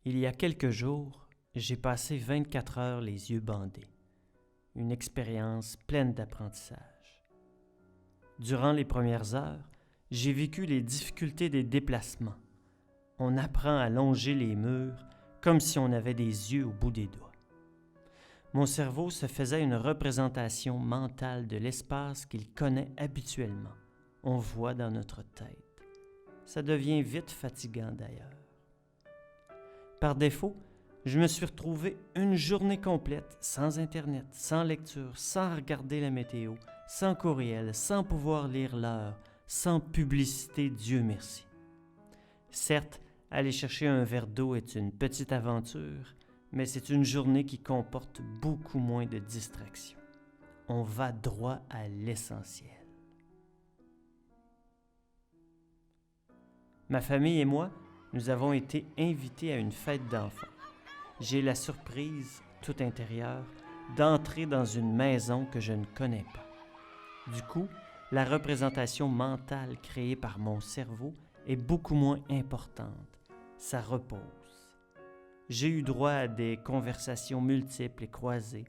Il y a quelques jours, j'ai passé 24 heures les yeux bandés. Une expérience pleine d'apprentissage. Durant les premières heures, j'ai vécu les difficultés des déplacements. On apprend à longer les murs comme si on avait des yeux au bout des doigts. Mon cerveau se faisait une représentation mentale de l'espace qu'il connaît habituellement. On voit dans notre tête. Ça devient vite fatigant d'ailleurs. Par défaut, je me suis retrouvé une journée complète sans Internet, sans lecture, sans regarder la météo, sans courriel, sans pouvoir lire l'heure, sans publicité, Dieu merci. Certes, aller chercher un verre d'eau est une petite aventure, mais c'est une journée qui comporte beaucoup moins de distractions. On va droit à l'essentiel. Ma famille et moi, nous avons été invités à une fête d'enfants. J'ai la surprise, tout intérieure, d'entrer dans une maison que je ne connais pas. Du coup, la représentation mentale créée par mon cerveau est beaucoup moins importante. Ça repose. J'ai eu droit à des conversations multiples et croisées,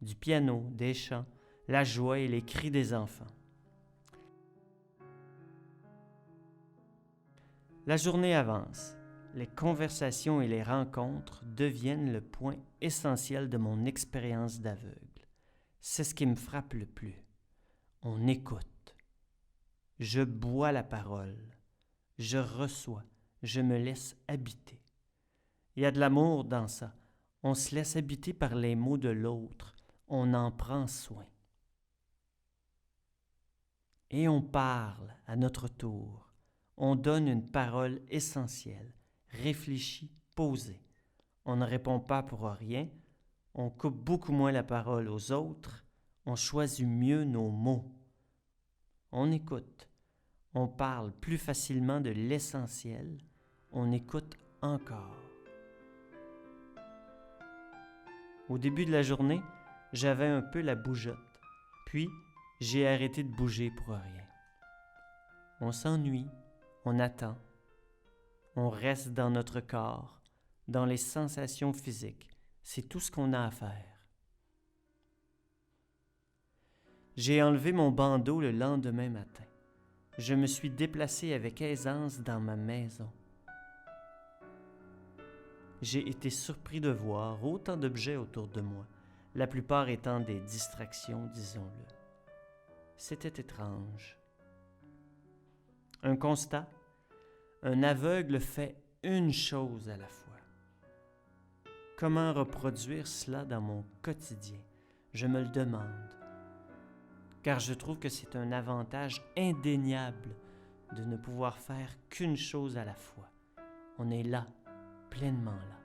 du piano, des chants, la joie et les cris des enfants. La journée avance. Les conversations et les rencontres deviennent le point essentiel de mon expérience d'aveugle. C'est ce qui me frappe le plus. On écoute. Je bois la parole. Je reçois. Je me laisse habiter. Il y a de l'amour dans ça. On se laisse habiter par les mots de l'autre. On en prend soin. Et on parle à notre tour. On donne une parole essentielle, réfléchie, posée. On ne répond pas pour rien. On coupe beaucoup moins la parole aux autres. On choisit mieux nos mots. On écoute. On parle plus facilement de l'essentiel. On écoute encore. Au début de la journée, j'avais un peu la bougeotte. Puis, j'ai arrêté de bouger pour rien. On s'ennuie, on attend. On reste dans notre corps, dans les sensations physiques. C'est tout ce qu'on a à faire. J'ai enlevé mon bandeau le lendemain matin. Je me suis déplacé avec aisance dans ma maison. J'ai été surpris de voir autant d'objets autour de moi, la plupart étant des distractions, disons-le. C'était étrange. Un constat, un aveugle fait une chose à la fois. Comment reproduire cela dans mon quotidien? Je me le demande. Car je trouve que c'est un avantage indéniable de ne pouvoir faire qu'une chose à la fois. On est là, pleinement là.